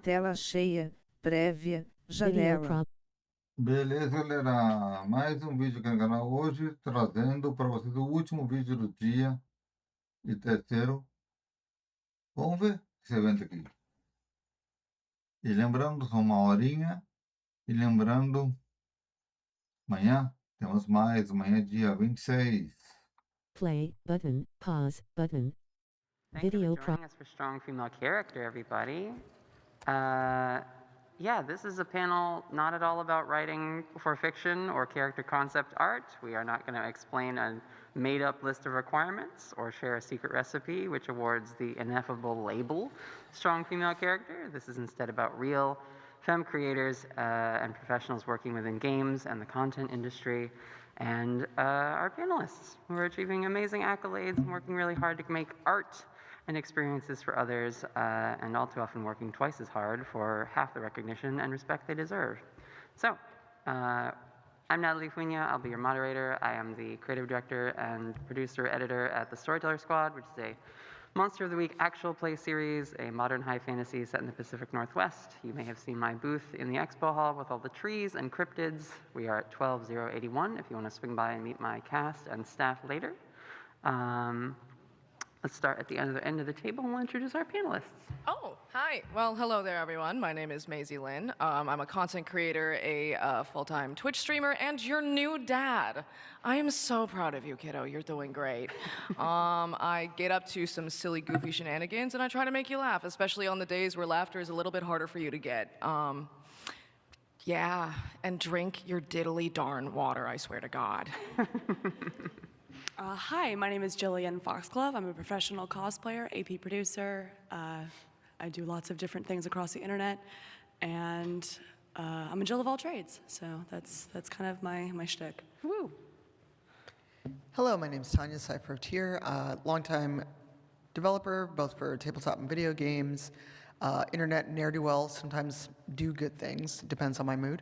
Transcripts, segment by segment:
tela cheia, prévia, janela. Beleza, galera. Mais um vídeo aqui no canal hoje, trazendo para vocês o último vídeo do dia e terceiro. Vamos ver esse evento aqui. E lembrando, são uma horinha. E lembrando, amanhã temos mais, amanhã é dia 26. Play button, pause button. Thank you for joining us for Strong Female Character, everybody. Yeah, this is a panel not at all about writing for fiction or character concept art. We are not going to explain a made-up list of requirements or share a secret recipe which awards the ineffable label Strong Female Character. This is instead about real femme creators and professionals working within games and the content industry, and our panelists who are achieving amazing accolades and working really hard to make art and experiences for others, and all too often working twice as hard for half the recognition and respect they deserve. So, I'm Natalie Funia. I'll be your moderator. I am the creative director and producer editor at the Storyteller Squad, which is a Monster of the Week actual play series, a modern high fantasy set in the Pacific Northwest. You may have seen my booth in the expo hall with all the trees and cryptids. We are at 12081 if you want to swing by and meet my cast and staff later. Let's start at the end of the table and we'll introduce our panelists. Oh, hi. Well, hello there, everyone. My name is Maisie Lynn. I'm a content creator, a full-time Twitch streamer, and your new dad. I am so proud of you, kiddo. You're doing great. I get up to some silly, goofy shenanigans, and I try to make you laugh, especially on the days where laughter is a little bit harder for you to get. Yeah, and drink your diddly darn water, I swear to God. Hi, my name is Jillian Foxglove. I'm a professional cosplayer, AP producer. I do lots of different things across the internet, and I'm a Jill of all trades. So that's kind of my shtick. Woo. Hello, my name is Tanya Seifer-Tier, longtime developer, both for tabletop and video games. Internet ne'er-do-well, sometimes do good things, depends on my mood.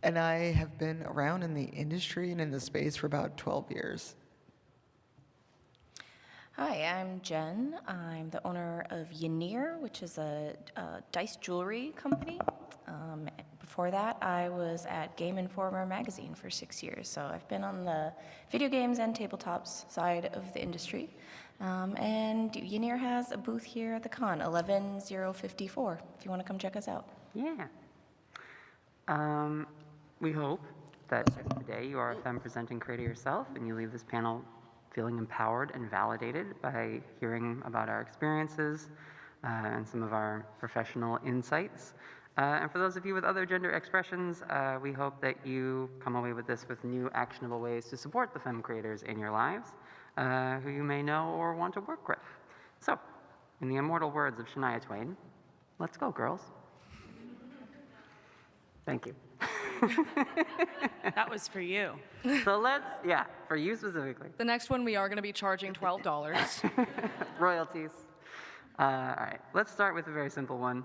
And I have been around in the industry and in the space for about 12 years. Hi, I'm Jen. I'm the owner of Ynir, which is a dice jewelry company. Before that, I was at Game Informer magazine for 6 years, so I've been on the video games and tabletops side of the industry. And Ynir has a booth here at the con, 11054, if you want to come check us out. Yeah. We hope that today you are a femme presenting creator yourself and you leave this panel feeling empowered and validated by hearing about our experiences and some of our professional insights. And for those of you with other gender expressions, we hope that you come away with this with new actionable ways to support the femme creators in your lives who you may know or want to work with. So, in the immortal words of Shania Twain, let's go, girls. Thank you. That was for you. So for you specifically. The next one, we are going to be charging $12. Royalties. All right, let's start with a very simple one.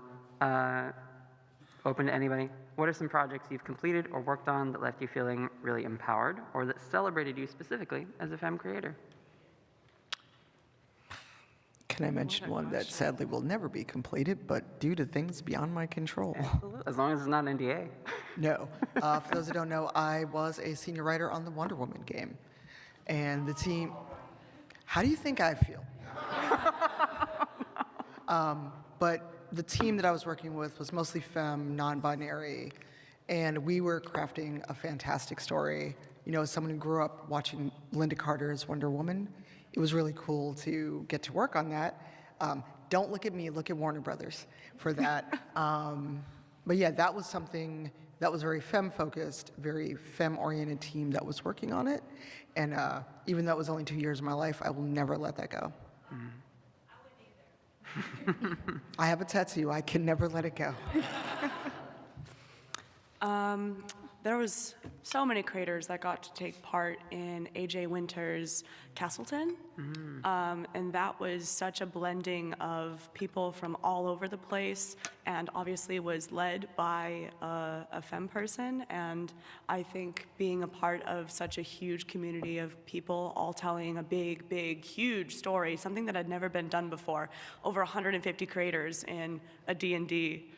Open to anybody. What are some projects you've completed or worked on that left you feeling really empowered or that celebrated you specifically as a femme creator? Can I mention one that sadly will never be completed, but due to things beyond my control? As long as it's not an NDA. No. For those who don't know, I was a senior writer on the Wonder Woman game. And the team, how do you think I feel? But the team that I was working with was mostly femme, non-binary, and we were crafting a fantastic story. You know, as someone who grew up watching Linda Carter's Wonder Woman, it was really cool to get to work on that. Don't look at me, look at Warner Brothers for that. But yeah, that was something that was very femme-focused, very femme-oriented team that was working on it. And even though it was only 2 years of my life, I will never let that go. I have a tattoo, I can never let it go. there was so many creators that got to take part in AJ Winter's Castleton. And that was such a blending of people from all over the place, and obviously was led by a femme person. And I think being a part of such a huge community of people all telling a big, huge story, something that had never been done before, over 150 creators in a D&D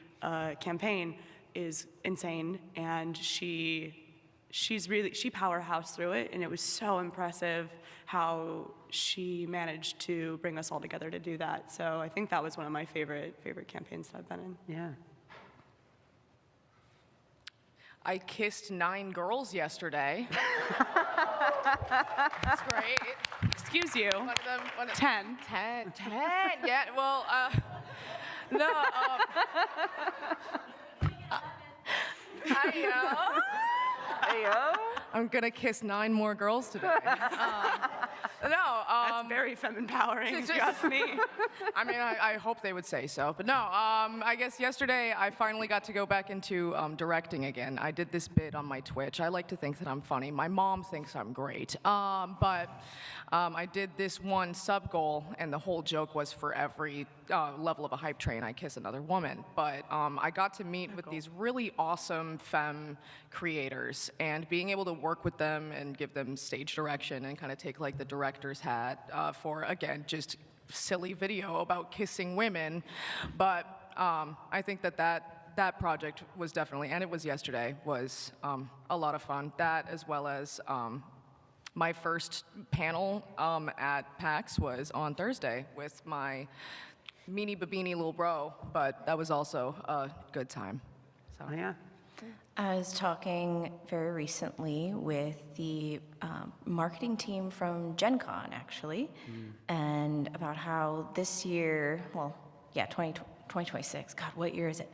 campaign, is insane. And she powerhoused through it, and it was so impressive how she managed to bring us all together to do that. So I think that was one of my favorite campaigns that I've been in. Yeah. I kissed 9 girls yesterday. That's great. Excuse you. One of them, 10. 10. Yeah, well, no. I'm gonna kiss 9 more girls today. That's very femme empowering, if you ask me. I mean, I hope they would say so, but no. I guess yesterday I finally got to go back into directing again. I did this bit on my Twitch. I like to think that I'm funny. My mom thinks I'm great, but I did this one sub goal, and the whole joke was for every level of a hype train, I kiss another woman. But I got to meet with these really awesome femme creators, and being able to work with them and give them stage direction and kind of take like the director's hat for, again, just silly video about kissing women. But I think that project was definitely, and it was yesterday, was a lot of fun. That, as well as my first panel at PAX was on Thursday with my meanie babini little bro, but that was also a good time. So Oh, yeah. I was talking very recently with the marketing team from Gen Con, actually, and about how this year, 2026, God, what year is it?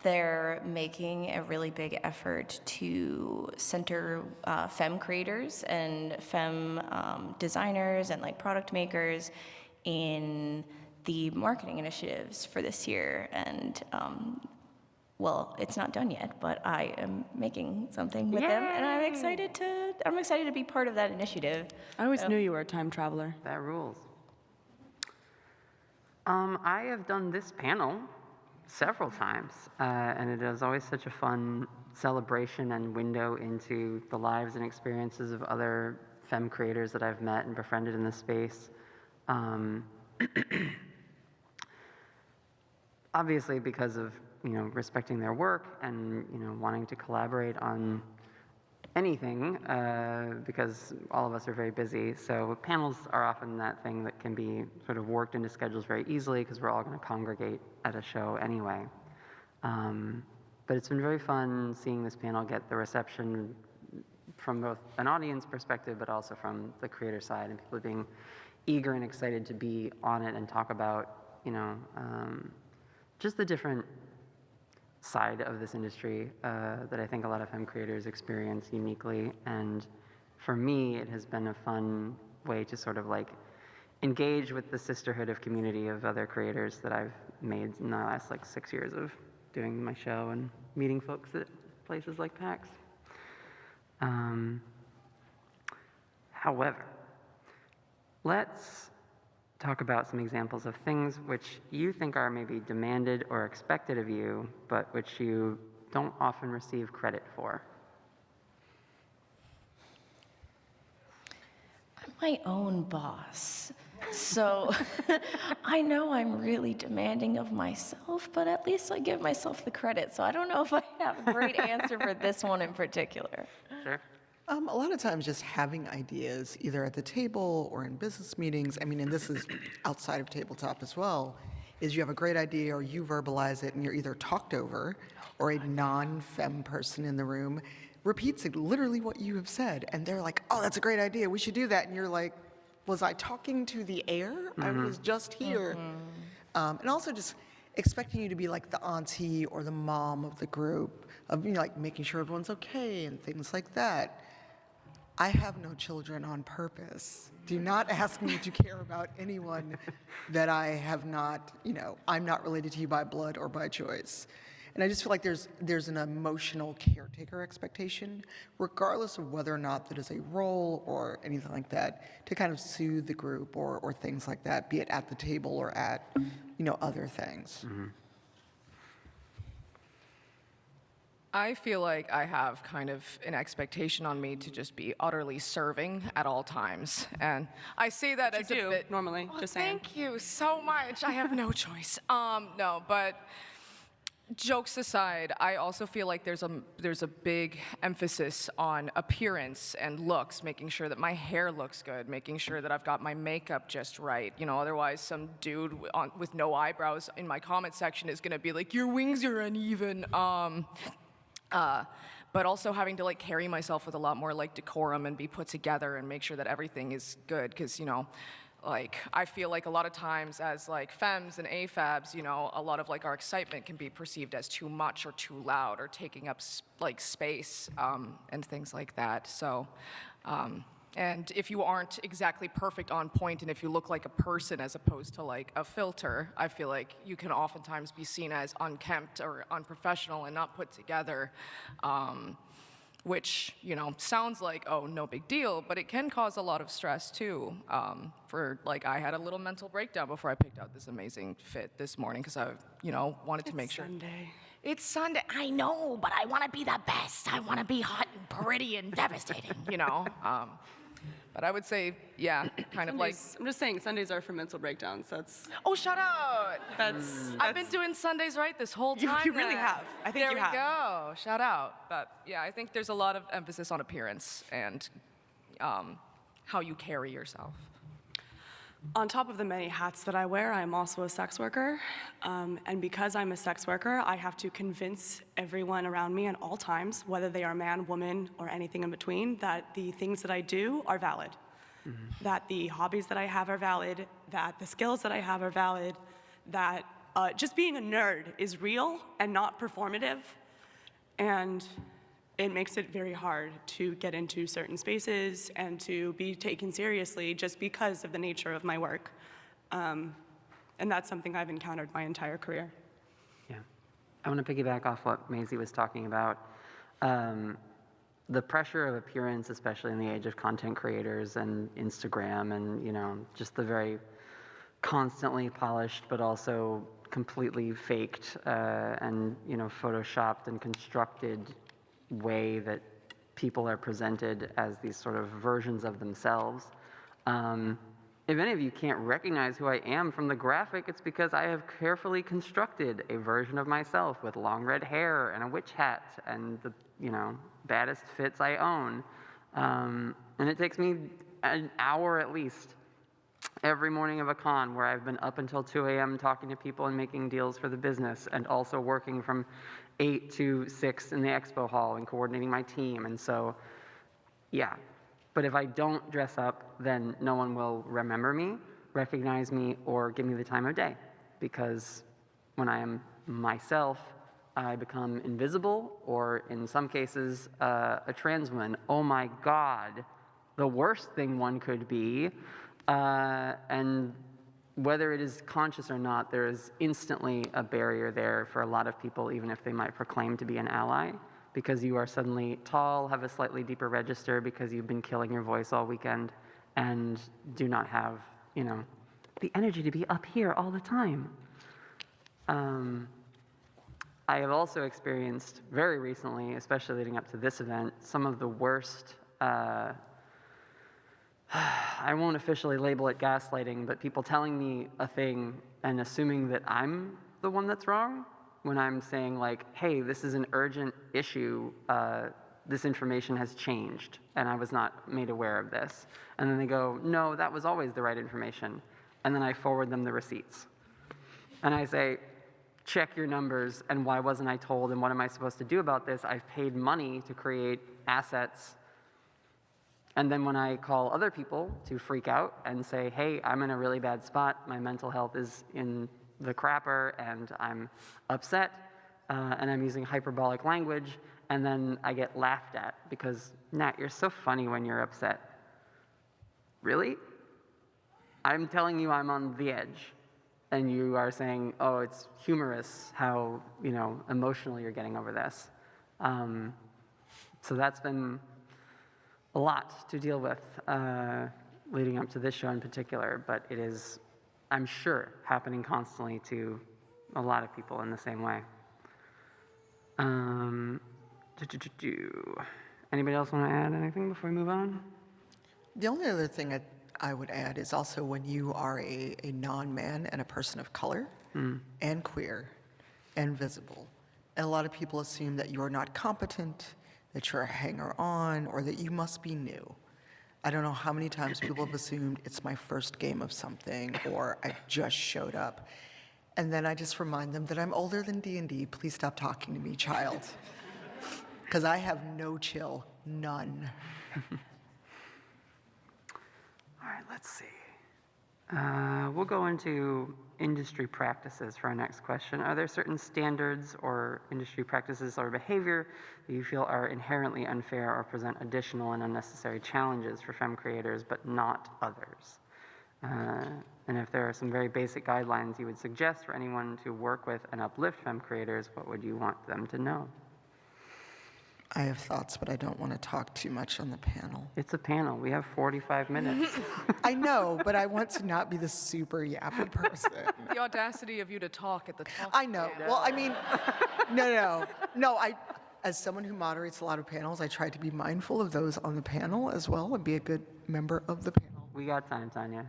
They're making a really big effort to center femme creators and femme designers and like product makers in the marketing initiatives for this year. And well, it's not done yet, but I am making something with them, and I'm excited to be part of that initiative. I always knew you were a time traveler. That rules. I have done this panel several times, and it is always such a fun celebration and window into the lives and experiences of other femme creators that I've met and befriended in this space. Obviously, because of respecting their work and wanting to collaborate on anything, because all of us are very busy. So panels are often that thing that can be sort of worked into schedules very easily because we're all going to congregate at a show anyway. But it's been very fun seeing this panel get the reception from both an audience perspective, but also from the creator side, and people being eager and excited to be on it and talk about, just the different side of this industry that I think a lot of femme creators experience uniquely. And for me, it has been a fun way to sort of like engage with the sisterhood of community of other creators that I've made in the last like 6 years of doing my show and meeting folks at places like PAX. However, let's talk about some examples of things which you think are maybe demanded or expected of you, but which you don't often receive credit for. I'm my own boss. So I know I'm really demanding of myself, but at least I give myself the credit. So I don't know if I have a great answer for this one in particular. Sure. A lot of times just having ideas, either at the table or in business meetings, I mean, and this is outside of tabletop as well, is you have a great idea or you verbalize it and you're either talked over or a non-femme person in the room repeats literally what you have said. And they're like, oh, that's a great idea. We should do that. And you're like, was I talking to the air? I was just here. And also just expecting you to be like the auntie or the mom of the group, of like making sure everyone's okay and things like that. I have no children on purpose. Do not ask me to care about anyone that I have not, I'm not related to you by blood or by choice. And I just feel like there's an emotional caretaker expectation, regardless of whether or not that is a role or anything like that, to kind of soothe the group or things like that, be it at the table or at, other things. I feel like I have kind of an expectation on me to just be utterly serving at all times. And I say that as You a do, bit... normally, Oh, just saying. thank you so much. I have no choice. No, but jokes aside, I also feel like there's a big emphasis on appearance and looks, making sure that my hair looks good, making sure that I've got my makeup just right. Otherwise some dude with no eyebrows in my comment section is gonna be like, your wings are uneven. But also having to carry myself with a lot more decorum and be put together and make sure that everything is good, because I feel like a lot of times as femmes and AFABs, a lot of our excitement can be perceived as too much or too loud or taking up space and things like that. So. And if you aren't exactly perfect on point, and if you look like a person as opposed to a filter, I feel like you can oftentimes be seen as unkempt or unprofessional and not put together, which, sounds like, oh, no big deal, but it can cause a lot of stress too. I had a little mental breakdown before I picked out this amazing fit this morning because I, wanted to make sure. Sunday. It's Sunday. I know, but I want to be the best. I want to be hot and pretty and devastating, But I would say, yeah, kind of Sundays, I'm just saying, Sundays are for mental breakdowns. Oh, shut up! I've been That's doing Sundays right this whole You- time. you really then. have. I think there you we go. Shout out. But yeah, I think there's a lot of emphasis on appearance and how you carry yourself. On top of the many hats that I wear, I'm also a sex worker. And because I'm a sex worker, I have to convince everyone around me at all times, whether they are man, woman, or anything in between, that the things that I do are valid. That the hobbies that I have are valid, that the skills that I have are valid, that just being a nerd is real and not performative. And it makes it very hard to get into certain spaces and to be taken seriously just because of the nature of my work. And that's something I've encountered my entire career. Yeah. I want to piggyback off what Maisie was talking about. The pressure of appearance, especially in the age of content creators and Instagram and, just the very constantly polished but also completely faked and, photoshopped and constructed way that people are presented as these sort of versions of themselves. If any of you can't recognize who I am from the graphic, it's because I have carefully constructed a version of myself with long red hair and a witch hat and the, baddest fits I own. And it takes me an hour at least every morning of a con where I've been up until 2 a.m. talking to people and making deals for the business and also working from 8 to 6 in the expo hall and coordinating my team. And so, yeah. But if I don't dress up, then no one will remember me, recognize me, or give me the time of day. Because when I am myself, I become invisible, or in some cases, a trans woman. Oh my God, the worst thing one could be. And whether it is conscious or not, there is instantly a barrier there for a lot of people, even if they might proclaim to be an ally, because you are suddenly tall, have a slightly deeper register because you've been killing your voice all weekend, and do not have, the energy to be up here all the time. I have also experienced very recently, especially leading up to this event, some of the worst I won't officially label it gaslighting, but people telling me a thing and assuming that I'm the one that's wrong when I'm saying hey, this is an urgent issue, this information has changed and I was not made aware of this. And then they go, no, that was always the right information. And then I forward them the receipts. And I say, check your numbers and why wasn't I told and what am I supposed to do about this? I've paid money to create assets. And then when I call other people to freak out and say, hey, I'm in a really bad spot, my mental health is in the crapper, and I'm upset, and I'm using hyperbolic language, and then I get laughed at because, Nat, you're so funny when you're upset. Really? I'm telling you I'm on the edge. and you are saying, oh, it's humorous how, emotional you're getting over this. So that's been a lot to deal with leading up to this show in particular, but it is, I'm sure, happening constantly to a lot of people in the same way. Anybody else want to add anything before we move on? The only other thing I would add is also when you are a non-man and a person of color and queer and visible, and a lot of people assume that you are not competent, that you're a hanger-on, or that you must be new. I don't know how many times people have assumed it's my first game of something or I just showed up. And then I just remind them that I'm older than D&D. Please stop talking to me, child. Because I have no chill, none. All right, let's see. We'll go into industry practices for our next question. Are there certain standards or industry practices or behavior that you feel are inherently unfair or present additional and unnecessary challenges for femme creators, but not others? And if there are some very basic guidelines you would suggest for anyone to work with and uplift femme creators, what would you want them to know? I have thoughts, but I don't want to talk too much on the panel. It's a panel. We have 45 minutes. I know, but I want to not be the super yappy person. The audacity of you to talk at the top. I know. Well, I mean, no. As someone who moderates a lot of panels, I try to be mindful of those on the panel as well and be a good member of the panel. We got time, Tanya.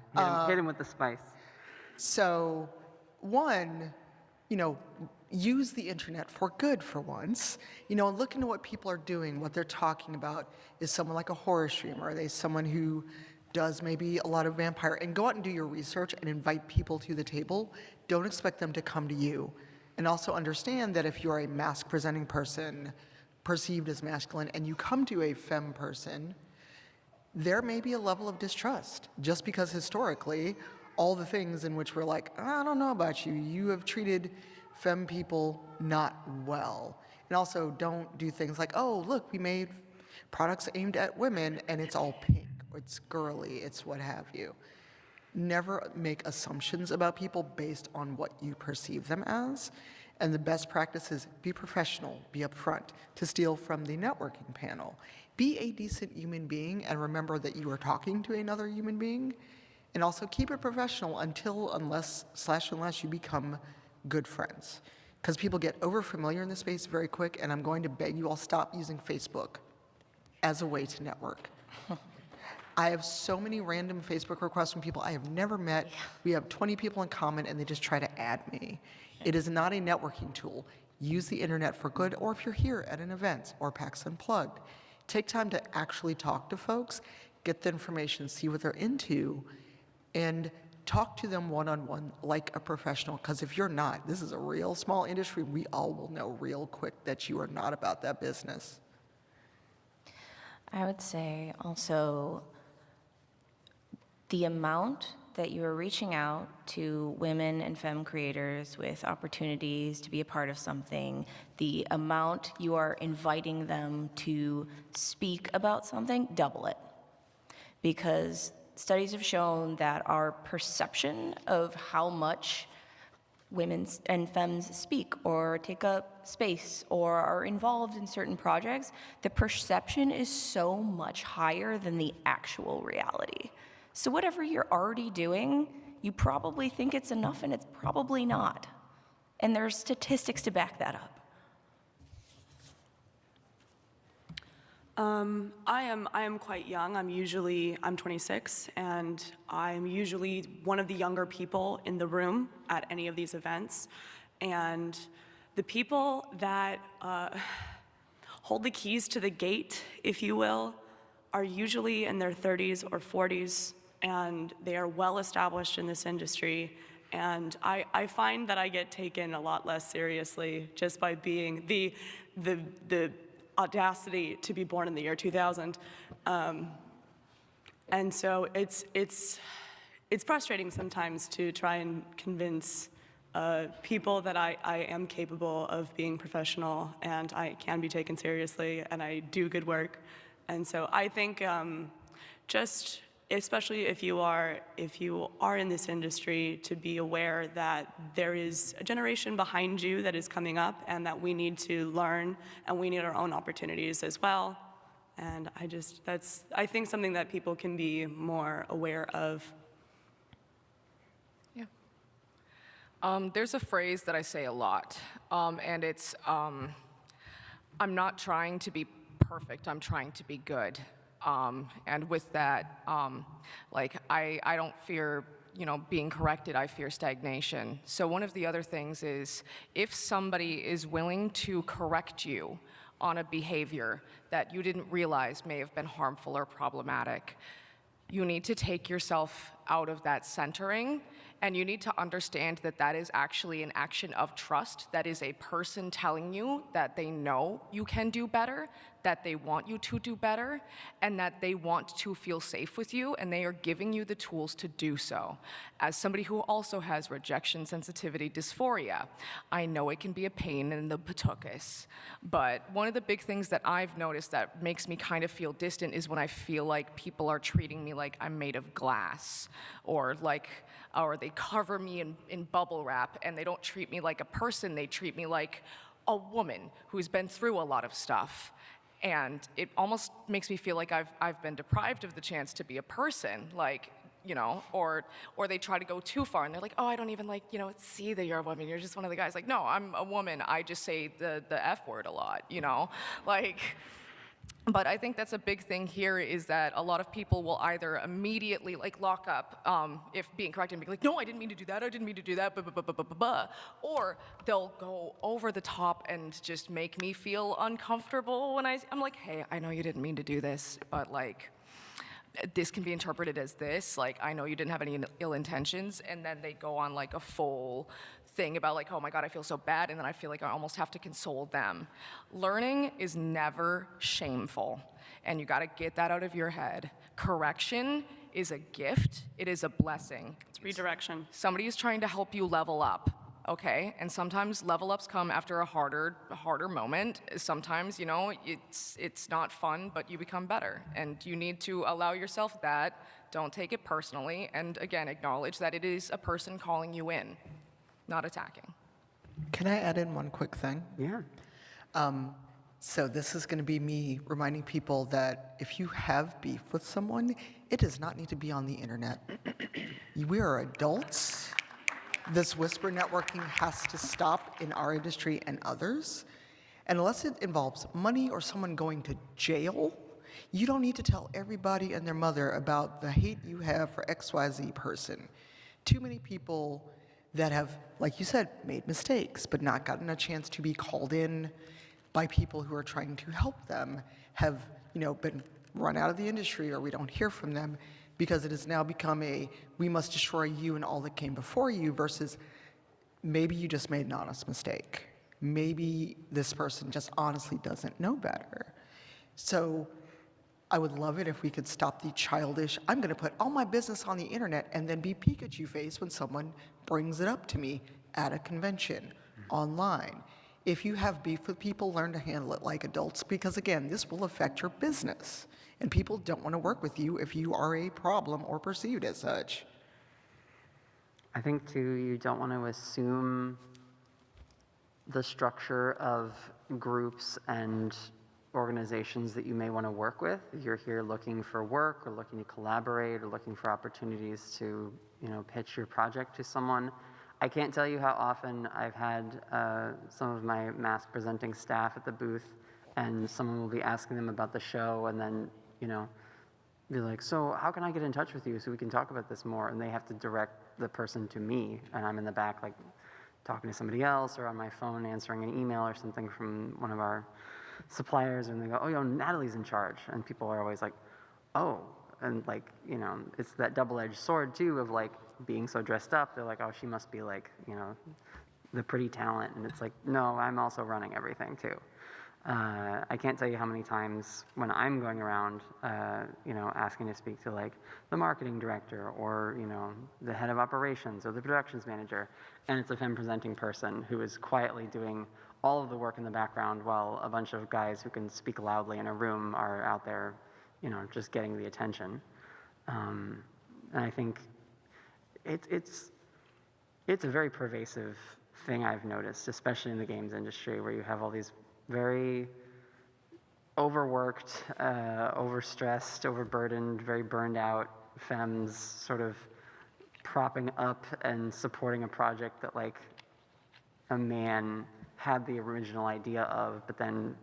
Hit him with the spice. So, one, use the internet for good for once. Look into what people are doing, what they're talking about. Is someone like a horror streamer? Are they someone who does maybe a lot of vampire? And go out and do your research and invite people to the table. Don't expect them to come to you. And also understand that if you're a mask-presenting person, perceived as masculine, and you come to a femme person, there may be a level of distrust, just because historically, all the things in which we're like, I don't know about you, you have treated femme people not well. And also don't do things like, oh, look, we made products aimed at women and it's all pink, or it's girly, it's what have you. Never make assumptions about people based on what you perceive them as. And the best practice is be professional, be upfront. To steal from the networking panel, be a decent human being and remember that you are talking to another human being. And also keep it professional unless you become good friends. Because people get over-familiar in this space very quick, and I'm going to beg you all stop using Facebook as a way to network. I have so many random Facebook requests from people I have never met. We have 20 people in common, and they just try to add me. It is not a networking tool. Use the internet for good, or if you're here at an event or PAX Unplugged, take time to actually talk to folks, get the information, see what they're into, and talk to them one-on-one like a professional, because if you're not, this is a real small industry, we all will know real quick that you are not about that business. I would say also the amount that you are reaching out to women and femme creators with opportunities to be a part of something, the amount you are inviting them to speak about something, double it. Because studies have shown that our perception of how much women and femmes speak or take up space or are involved in certain projects, the perception is so much higher than the actual reality. So whatever you're already doing, you probably think it's enough and it's probably not. And there's statistics to back that up. I am quite young. I'm 26, and I'm usually one of the younger people in the room at any of these events. And the people that hold the keys to the gate, if you will, are usually in their 30s or 40s, and they are well established in this industry. And I find that I get taken a lot less seriously just by being the audacity to be born in the year 2000. And so it's frustrating sometimes to try and convince people that I am capable of being professional and I can be taken seriously and I do good work. And so I think just especially if you are in this industry, to be aware that there is a generation behind you that is coming up, and that we need to learn, and we need our own opportunities as well. And that's, I think, something that people can be more aware of. Yeah. There's a phrase that I say a lot, and it's, I'm not trying to be perfect, I'm trying to be good. And with that, like, I don't fear, being corrected, I fear stagnation. So one of the other things is, if somebody is willing to correct you on a behavior that you didn't realize may have been harmful or problematic, you need to take yourself out of that centering, and you need to understand that that is actually an action of trust. That is a person telling you that they know you can do better, that they want you to do better, and that they want to feel safe with you, and they are giving you the tools to do so. As somebody who also has rejection sensitivity dysphoria, I know it can be a pain in the patookus, but one of the big things that I've noticed that makes me kind of feel distant is when I feel like people are treating me like I'm made of glass, or they cover me in bubble wrap, and they don't treat me like a person, they treat me like a woman who's been through a lot of stuff. And it almost makes me feel like I've been deprived of the chance to be a person, or they try to go too far, and they're like, oh, I don't even see that you're a woman, you're just one of the guys. Like, no, I'm a woman, I just say the F word a lot, But I think that's a big thing here, is that a lot of people will either immediately lock up if being corrected and be like, no, I didn't mean to do that, or they'll go over the top and just make me feel uncomfortable when I'm like, hey, I know you didn't mean to do this, but this can be interpreted as this, I know you didn't have any ill intentions, and then they go on a full thing about oh my God, I feel so bad, and then I feel like I almost have to console them. Learning is never shameful, and you gotta get that out of your head. Correction is a gift, it is a blessing. It's redirection. Somebody is trying to help you level up, okay? And sometimes level ups come after a harder moment. Sometimes, it's not fun, but you become better, and you need to allow yourself that. Don't take it personally, and again, acknowledge that it is a person calling you in, not attacking. Can I add in one quick thing? Yeah. So this is going to be me reminding people that if you have beef with someone, it does not need to be on the internet. We are adults. This whisper networking has to stop in our industry and others. And unless it involves money or someone going to jail, you don't need to tell everybody and their mother about the hate you have for XYZ person. Too many people that have, like you said, made mistakes, but not gotten a chance to be called in by people who are trying to help them, have been run out of the industry, or we don't hear from them because it has now become we must destroy you and all that came before you, versus maybe you just made an honest mistake. Maybe this person just honestly doesn't know better. So I would love it if we could stop the childish, I'm going to put all my business on the internet, and then be Pikachu face when someone brings it up to me at a convention, online. If you have beef with people, learn to handle it like adults, because again, this will affect your business. And people don't want to work with you if you are a problem or perceived as such. I think, too, you don't want to assume the structure of groups and organizations that you may want to work with. If you're here looking for work, or looking to collaborate, or looking for opportunities to, pitch your project to someone. I can't tell you how often I've had some of my mask presenting staff at the booth, and someone will be asking them about the show, and then, be like, so how can I get in touch with you so we can talk about this more? And they have to direct the person to me, and I'm in the back talking to somebody else, or on my phone answering an email or something from one of our suppliers, and they go, oh, Natalie's in charge. And people are always like, oh, and it's that double-edged sword too of being so dressed up. They're like, oh, she must be the pretty talent. And it's like, no, I'm also running everything too. I can't tell you how many times when I'm going around, asking to speak to the marketing director, or, the head of operations, or the productions manager, and it's a Femme presenting person who is quietly doing all of the work in the background while a bunch of guys who can speak loudly in a room are out there, just getting the attention. And I think it's a very pervasive thing I've noticed, especially in the games industry, where you have all these very overworked, overstressed, overburdened, very burned out femmes sort of propping up and supporting a project that like a man had the original idea of, but then,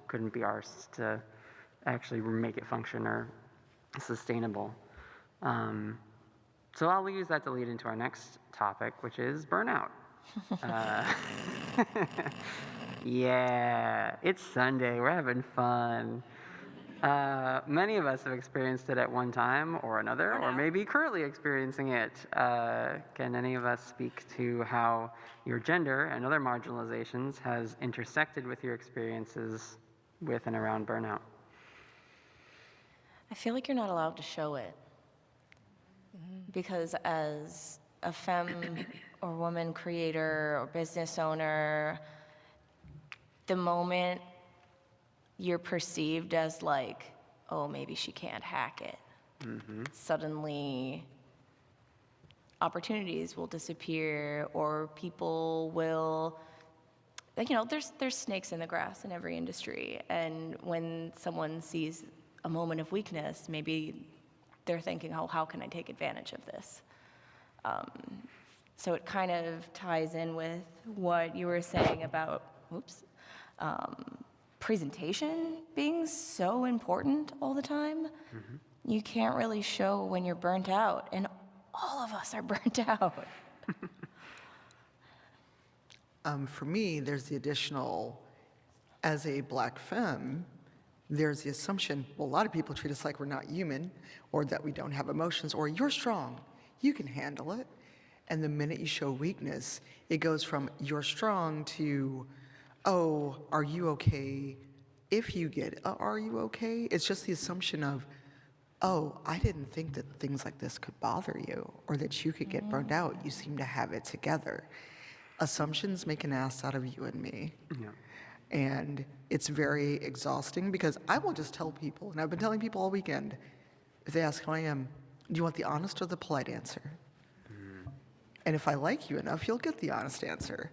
couldn't be arsed to actually make it function or sustainable. So I'll use that to lead into our next topic, which is burnout. Yeah, it's Sunday, we're having fun. Many of us have experienced it at one time or another, or maybe currently experiencing it. Can any of us speak to how your gender and other marginalizations has intersected with your experiences with and around burnout? I feel like you're not allowed to show it. Because as a femme or woman creator or business owner, the moment you're perceived as like, oh, maybe she can't hack it, suddenly opportunities will disappear, or people will, there's snakes in the grass in every industry. And when someone sees a moment of weakness, maybe they're thinking, oh, how can I take advantage of this? So it kind of ties in with what you were saying about, presentation being so important all the time. You can't really show when you're burnt out, and all of us are burnt out. For me, there's the additional, as a black femme, there's the assumption, well, a lot of people treat us like we're not human, or that we don't have emotions, or you're strong, you can handle it. And the minute you show weakness, it goes from you're strong to, oh, are you okay? If you get, are you okay? It's just the assumption of, oh, I didn't think that things like this could bother you, or that you could get burned out. You seem to have it together. Assumptions make an ass out of you and me. Yeah. And it's very exhausting, because I will just tell people, and I've been telling people all weekend, if they ask how I am, do you want the honest or the polite answer? And if I like you enough, you'll get the honest answer.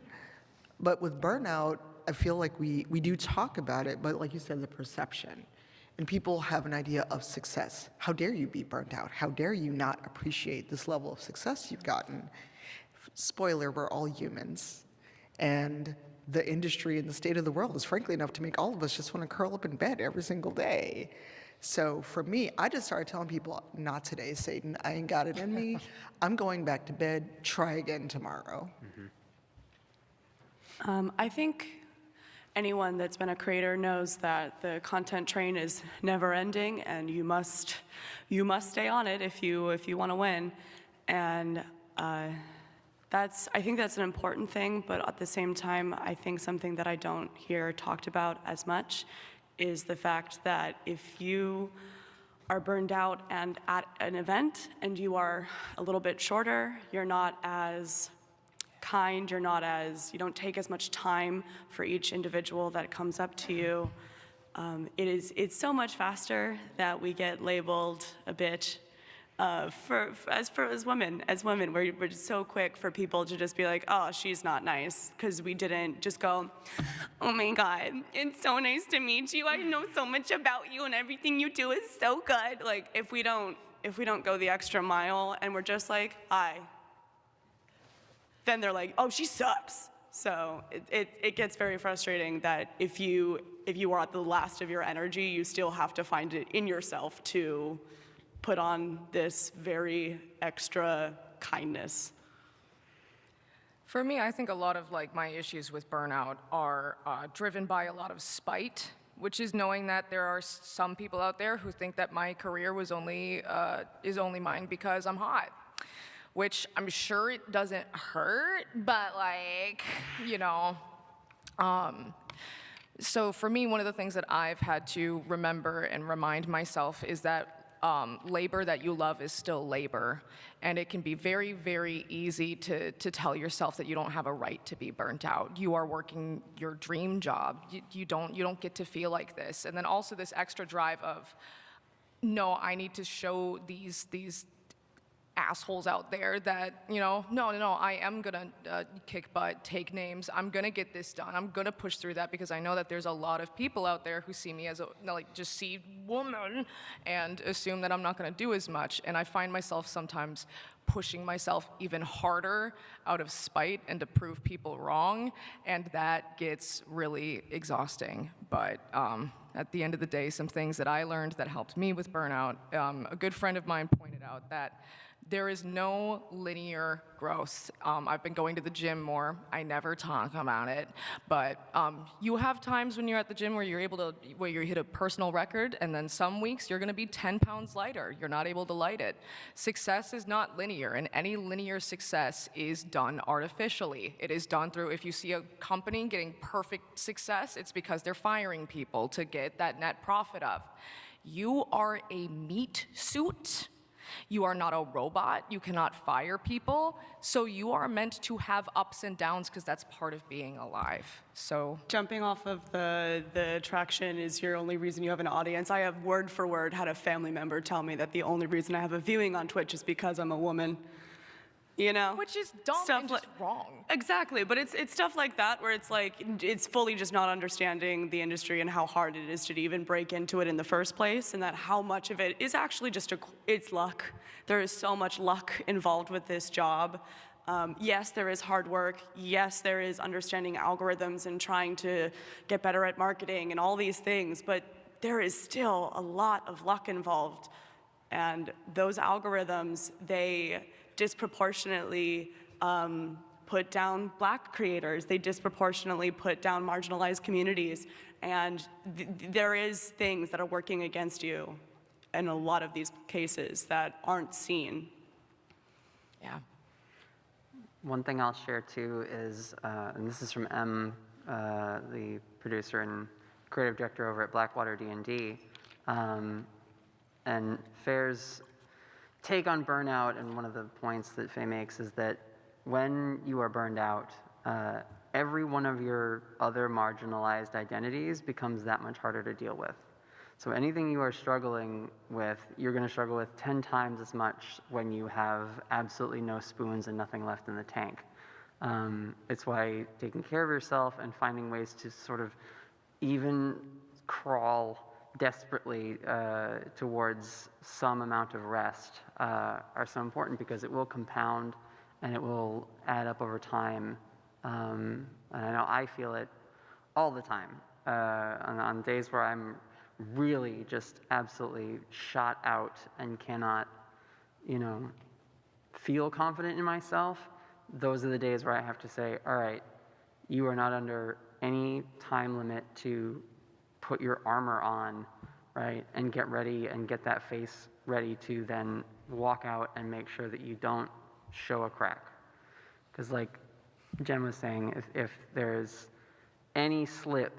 But with burnout, I feel like we do talk about it, but like you said, the perception. And people have an idea of success. How dare you be burnt out? How dare you not appreciate this level of success you've gotten? Spoiler, we're all humans. And the industry and the state of the world is frankly enough to make all of us just want to curl up in bed every single day. So for me, I just started telling people, not today, Satan. I ain't got it in me. I'm going back to bed. Try again tomorrow. I think anyone that's been a creator knows that the content train is never ending, and you must stay on it if you want to win. And I think that's an important thing, but at the same time, I think something that I don't hear talked about as much is the fact that if you are burned out and at an event and you are a little bit shorter, you're not as kind, you don't take as much time for each individual that comes up to you. It's so much faster that we get labeled a bitch. As women, we're just so quick for people to just be like, oh, she's not nice, because we didn't just go, oh my God, it's so nice to meet you. I know so much about you, and everything you do is so good. Like, if we don't go the extra mile, and we're just like, hi, then they're like, oh, she sucks. So it gets very frustrating that if you are at the last of your energy, you still have to find it in yourself to put on this very extra kindness. For me, I think a lot of my issues with burnout are driven by a lot of spite, which is knowing that there are some people out there who think that my career is only mine because I'm hot, which I'm sure it doesn't hurt, but So for me, one of the things that I've had to remember and remind myself is that labor that you love is still labor, and it can be very, very easy to tell yourself that you don't have a right to be burnt out. You are working your dream job. You don't get to feel like this. And then also this extra drive of, no, I need to show these assholes out there that, you know, no, I am gonna kick butt, take names, I'm gonna get this done, I'm gonna push through that, because I know that there's a lot of people out there who see me as a, like, just see woman and assume that I'm not gonna do as much, and I find myself sometimes pushing myself even harder out of spite and to prove people wrong, and that gets really exhausting. But at the end of the day, some things that I learned that helped me with burnout, a good friend of mine pointed out that there is no linear growth. I've been going to the gym more. I never talk about it, but you have times when you're at the gym where you're able to, where you hit a personal record, and then some weeks you're gonna be 10 pounds lighter. You're not able to light it. Success is not linear, and any linear success is done artificially. It is done through, if you see a company getting perfect success, it's because they're firing people to get that net profit up. You are a meat suit. You are not a robot. You cannot fire people. So you are meant to have ups and downs, because that's part of being alive. So Jumping off of the attraction is your only reason you have an audience. I have word for word had a family member tell me that the only reason I have a viewing on Twitch is because I'm a woman. You know? which is dumb Stuff and just wrong. Exactly, but it's stuff like that where it's like, it's fully just not understanding the industry and how hard it is to even break into it in the first place, and that how much of it is actually just it's luck. There is so much luck involved with this job. Yes, there is hard work. Yes, there is understanding algorithms and trying to get better at marketing and all these things, but there is still a lot of luck involved. And those algorithms, they disproportionately put down Black creators. They disproportionately put down marginalized communities. And there is things that are working against you in a lot of these cases that aren't seen. Yeah. One thing I'll share too is, and this is from M, the producer and creative director over at Blackwater D&D, and Fair's take on burnout, and one of the points that Faye makes is that when you are burned out, every one of your other marginalized identities becomes that much harder to deal with. So anything you are struggling with, you're going to struggle with 10 times as much when you have absolutely no spoons and nothing left in the tank. It's why taking care of yourself and finding ways to sort of even crawl desperately towards some amount of rest are so important, because it will compound and it will add up over time. And I know I feel it all the time. On days where I'm really just absolutely shot out and cannot, feel confident in myself, those are the days where I have to say, all right, you are not under any time limit to put your armor on, right, and get ready and get that face ready to then walk out and make sure that you don't show a crack. Because like Jen was saying, if there's any slip,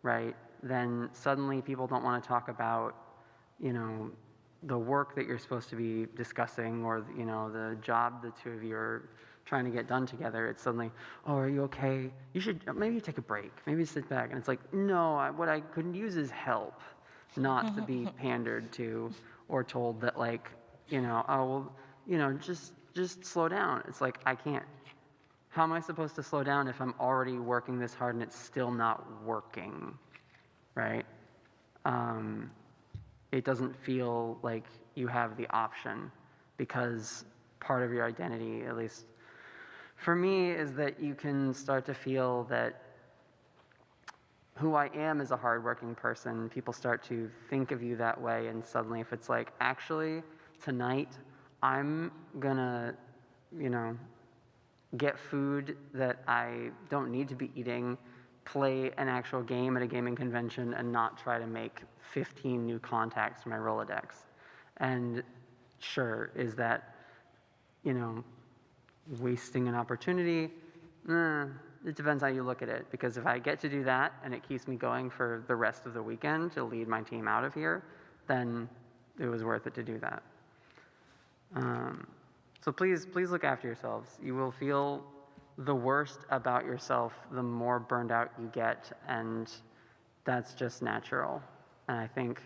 right, then suddenly people don't want to talk about, the work that you're supposed to be discussing, or, the job the two of you are trying to get done together. It's suddenly, oh, are you okay? You should, maybe take a break, maybe sit back. And it's like, no, what I could use is help, not to be pandered to or told that, like, oh, well, just slow down. It's like, I can't. How am I supposed to slow down if I'm already working this hard and it's still not working, right? It doesn't feel like you have the option, because part of your identity, at least for me, is that you can start to feel that who I am as a hardworking person, people start to think of you that way, and suddenly if it's like, actually, tonight, I'm gonna, get food that I don't need to be eating, play an actual game at a gaming convention, and not try to make 15 new contacts for my Rolodex. And sure, is that, wasting an opportunity? It depends how you look at it, because if I get to do that and it keeps me going for the rest of the weekend to lead my team out of here, then it was worth it to do that. So please look after yourselves. You will feel the worst about yourself the more burned out you get, and that's just natural. And I think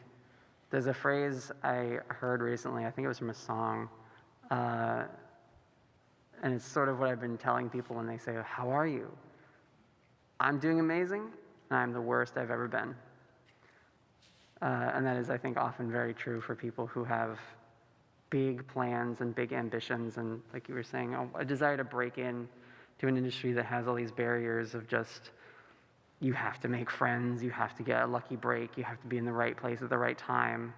There's a phrase I heard recently, I think it was from a song, and it's sort of what I've been telling people when they say, how are you? I'm doing amazing, and I'm the worst I've ever been. And that is, I think, often very true for people who have big plans and big ambitions, and like you were saying, a desire to break in to an industry that has all these barriers of just, you have to make friends, you have to get a lucky break, you have to be in the right place at the right time.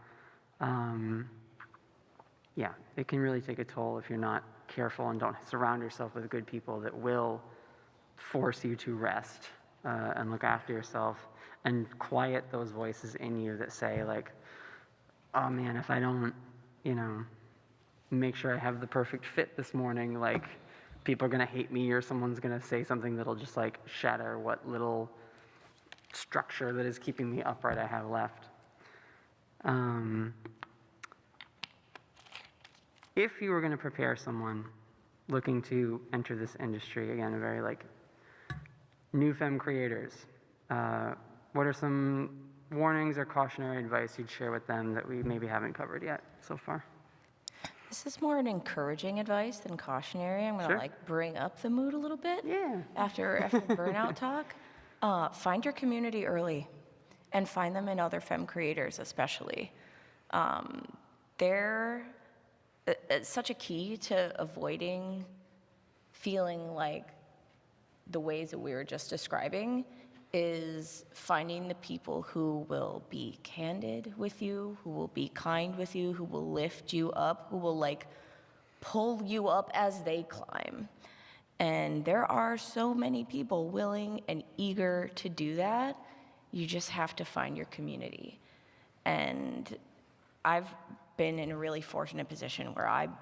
Yeah, it can really take a toll if you're not careful and don't surround yourself with good people that will force you to rest and look after yourself and quiet those voices in you that say like, oh man, if I don't, make sure I have the perfect fit this morning, like people are gonna hate me or someone's gonna say something that'll just like shatter what little structure that is keeping me upright I have left. If you were gonna prepare someone looking to enter this industry, again, a very like new femme creators, what are some warnings or cautionary advice you'd share with them that we maybe haven't covered yet so far? This is more an encouraging advice than cautionary. I'm gonna Sure. like bring up the mood a little bit. Yeah. After burnout talk. Find your community early and find them in other femme creators especially. They're it's such a key to avoiding feeling like the ways that we were just describing is finding the people who will be candid with you, who will be kind with you, who will lift you up, who will like pull you up as they climb. And there are so many people willing and eager to do that. You just have to find your community. And I've been in a really fortunate position where I'm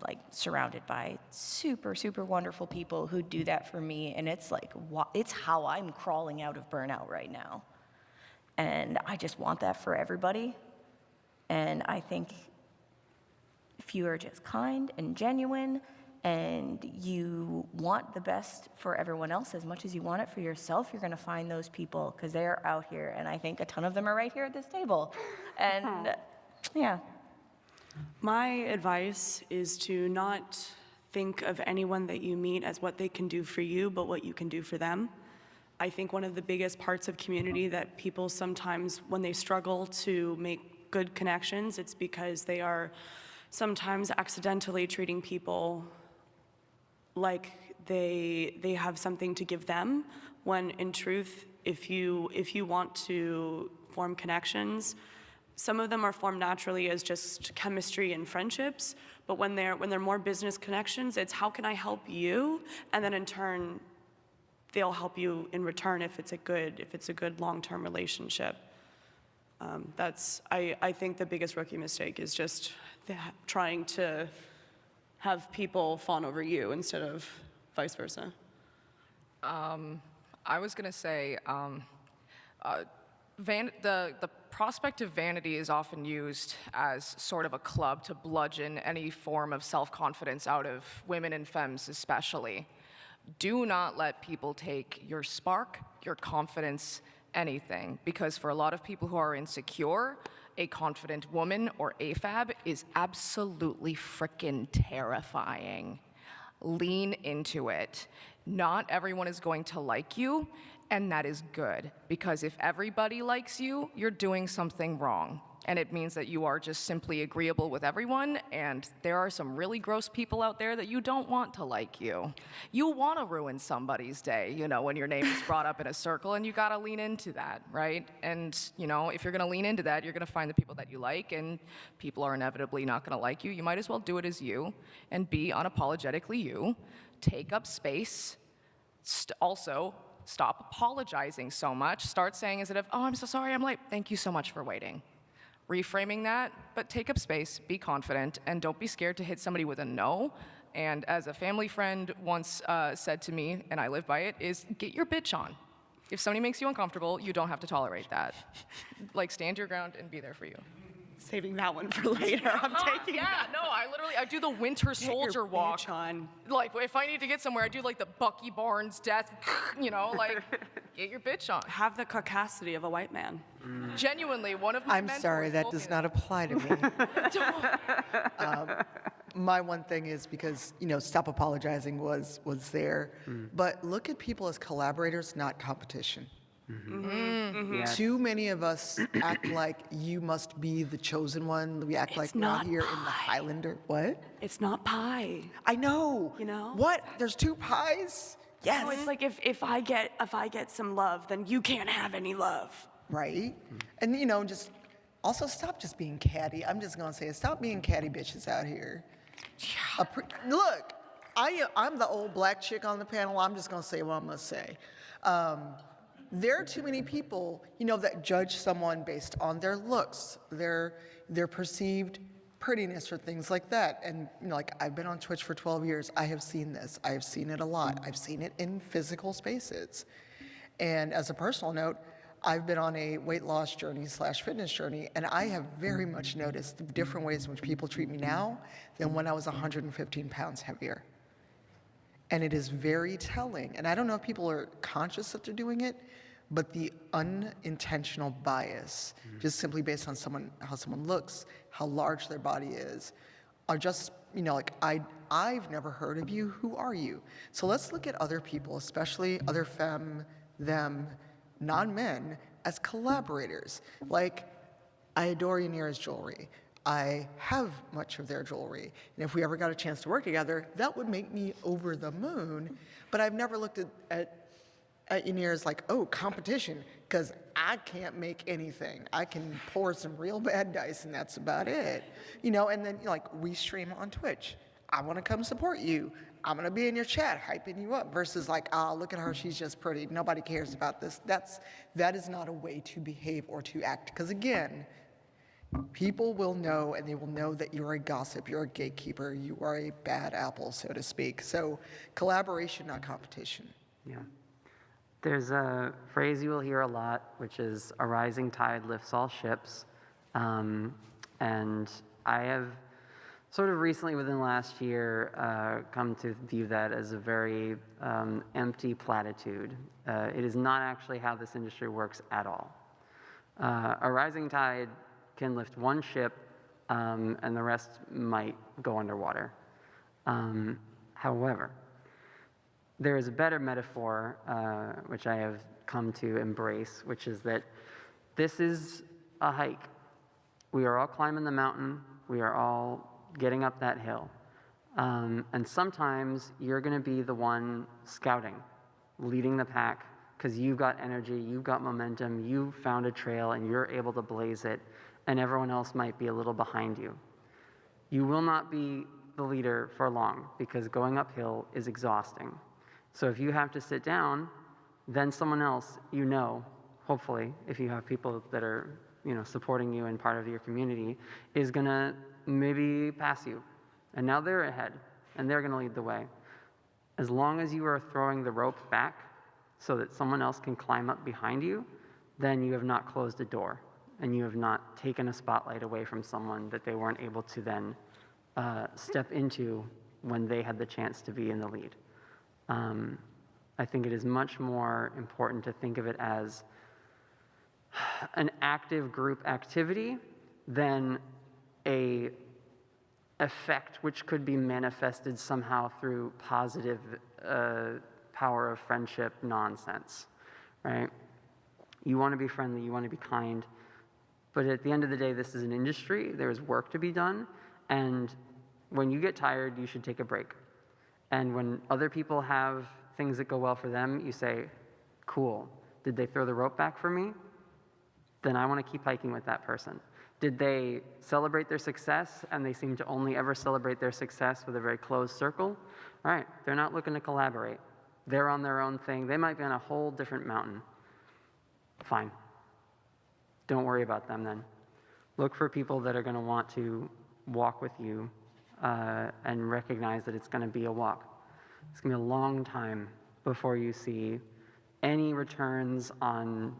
like surrounded by super, super wonderful people who do that for me. And it's like, it's how I'm crawling out of burnout right now. And I just want that for everybody. And I think if you are just kind and genuine and you want the best for everyone else as much as you want it for yourself, you're gonna find those people because they are out here. And I think a ton of them are right here at this table. And yeah. My advice is to not think of anyone that you meet as what they can do for you, but what you can do for them. I think one of the biggest parts of community that people sometimes, when they struggle to make good connections, it's because they are sometimes accidentally treating people like they have something to give them, when in truth, if you want to form connections, some of them are formed naturally as just chemistry and friendships, but when they're more business connections, it's how can I help you? And then in turn, they'll help you in return if it's a good long-term relationship. I think the biggest rookie mistake is just trying to have people fawn over you instead of vice versa. I was gonna say, the prospect of vanity is often used as sort of a club to bludgeon any form of self-confidence out of women and femmes especially. Do not let people take your spark, your confidence, anything, because for a lot of people who are insecure, a confident woman or AFAB is absolutely frickin' terrifying. Lean into it. Not everyone is going to like you, and that is good, because if everybody likes you, you're doing something wrong. And it means that you are just simply agreeable with everyone, and there are some really gross people out there that you don't want to like you. You want to ruin somebody's day, when your name is brought up in a circle, and you got to lean into that, right? And, if you're going to lean into that, you're going to find the people that you like, and people are inevitably not going to like you. You might as well do it as you, and be unapologetically you. Take up space. Also, stop apologizing so much. Start saying instead of, oh, I'm so sorry, I'm late. Thank you so much for waiting. Reframing that, but take up space, be confident, and don't be scared to hit somebody with a no. And as a family friend once said to me, and I live by it, is get your bitch on. If somebody makes you uncomfortable, you don't have to tolerate that. Like, stand your ground and be there for you. saving that one for later. I'm taking Yeah, no, I do the winter soldier walk. on. Like, if I need to get somewhere, I do like the Bucky Barnes death, like, get your bitch on. Have the caucasity of a white man. Genuinely, one of my I'm mentors sorry, that told me does not apply to me. My one thing is because, stop apologizing was there. But look at people as collaborators, not competition. Yes. Too many of us act like you must be the chosen one. We act like we're not here in the Highlander. What? It's not pie. I know. know? What? There's 2 pies? Yes. No, it's like if I get some love, then you can't have any love. Right? And, just also stop just being catty. I'm just going to say it. Stop being catty bitches out here. Look, I'm the old black chick on the panel. I'm just going to say what I'm going to say. There are too many people, that judge someone based on their looks, their perceived prettiness or things like that. And, I've been on Twitch for 12 years. I have seen this. I have seen it a lot. I've seen it in physical spaces. And as a personal note, I've been on a weight loss journey / fitness journey, and I have very much noticed the different ways in which people treat me now than when I was 115 pounds heavier. And it is very telling. And I don't know if people are conscious that they're doing it, but the unintentional bias, just simply based on how someone looks, how large their body is, are just, I've never heard of you, who are you? So let's look at other people, especially other femme, them, non-men, as collaborators. Like, I adore Yanira's jewelry. I have much of their jewelry. And if we ever got a chance to work together, that would make me over the moon. But I've never looked at Yanira's like, oh, competition, because I can't make anything. I can pour some real bad dice, and that's about it. And then, we stream on Twitch. I want to come support you. I'm going to be in your chat hyping you up versus like, look at her, she's just pretty. Nobody cares about this. That is not a way to behave or to act. Because again, people will know, and they will know that you're a gossip, you're a gatekeeper, you are a bad apple, so to speak. So collaboration, not competition. Yeah. There's a phrase you will hear a lot, which is a rising tide lifts all ships. And I have sort of recently, within the last year, come to view that as a very empty platitude. It is not actually how this industry works at all. A rising tide can lift one ship, and the rest might go underwater. However, there is a better metaphor, which I have come to embrace, which is that this is a hike. We are all climbing the mountain. We are all getting up that hill. And sometimes you're going to be the one scouting, leading the pack, because you've got energy, you've got momentum, you've found a trail, and you're able to blaze it, and everyone else might be a little behind you. You will not be the leader for long, because going uphill is exhausting. So if you have to sit down, then someone else, hopefully, if you have people that are, supporting you and part of your community, is going to maybe pass you. And now they're ahead, and they're going to lead the way. As long as you are throwing the rope back so that someone else can climb up behind you, then you have not closed a door, and you have not taken a spotlight away from someone that they weren't able to then step into when they had the chance to be in the lead. I think it is much more important to think of it as an active group activity than a effect which could be manifested somehow through positive power of friendship nonsense, right? You want to be friendly, you want to be kind, but at the end of the day, this is an industry, there's work to be done, and when you get tired, you should take a break. And when other people have things that go well for them, you say, cool, did they throw the rope back for me? Then I want to keep hiking with that person. Did they celebrate their success, and they seem to only ever celebrate their success with a very closed circle? All right, they're not looking to collaborate. They're on their own thing. They might be on a whole different mountain. Fine. Don't worry about them then. Look for people that are going to want to walk with you and recognize that it's going to be a walk. It's going to be a long time before you see any returns on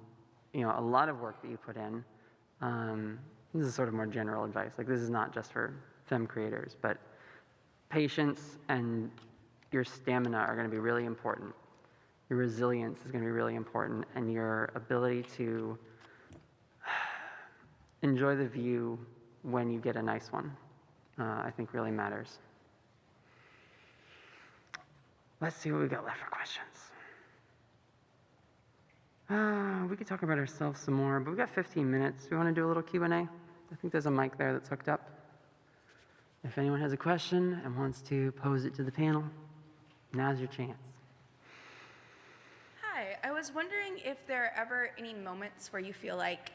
a lot of work that you put in. this is sort of more general advice. Like, this is not just for Femme creators, but patience and your stamina are going to be really important. Your resilience is going to be really important, and your ability to enjoy the view when you get a nice one, I think really matters. Let's see what we got left for questions. We could talk about ourselves some more, but we've got 15 minutes. Do we want to do a little Q&A? I think there's a mic there that's hooked up. If anyone has a question and wants to pose it to the panel, now's your chance. Hi, I was wondering if there are ever any moments where you feel like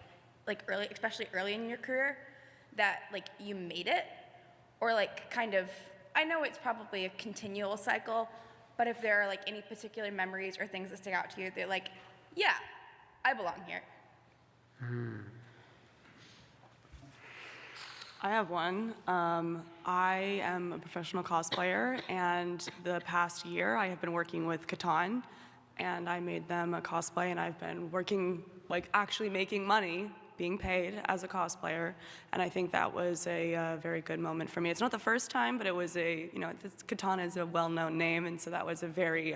early, especially early in your career, that like you made it, or like kind of, I know it's probably a continual cycle, but if there are like any particular memories or things that stick out to you, they're like, yeah, I belong here. I have one. I am a professional cosplayer, and the past year I have been working with Candid, and I made them a cosplay, and I've been working, like actually making money, being paid as a cosplayer, and I think that was a very good moment for me. It's not the first time, but it was Candid is a well-known name, and so that was a very,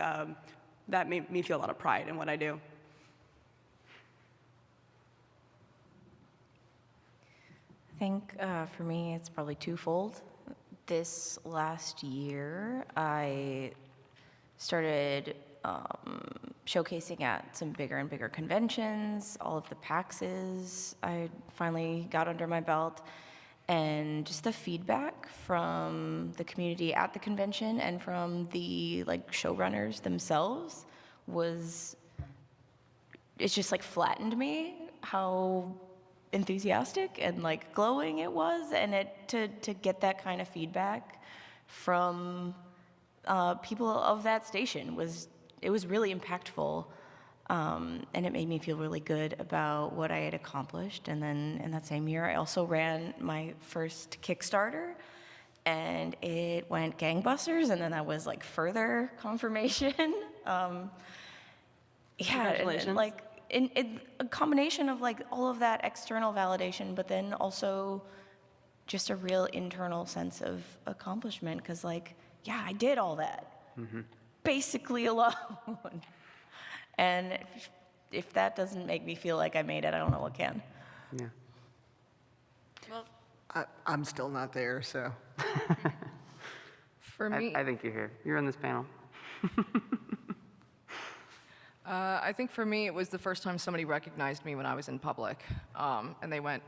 that made me feel a lot of pride in what I do. I think for me, it's probably twofold. This last year, I started showcasing at some bigger and bigger conventions, all of the PAXs I finally got under my belt, and just the feedback from the community at the convention and from the showrunners themselves it's just flattened me how enthusiastic and glowing it was, and to get that kind of feedback from people of that station was really impactful, and it made me feel really good about what I had accomplished. And then in that same year, I also ran my first Kickstarter, and it went gangbusters, and then that was further confirmation. Congratulations. And a combination of all of that external validation, but then also just a real internal sense of accomplishment, because yeah, I did all that basically alone. And if that doesn't make me feel like I made it, I don't know what can. Yeah. Well, I'm still not there, so. For me, I think you're here. You're on this panel. I think for me, it was the first time somebody recognized me when I was in public, and they went,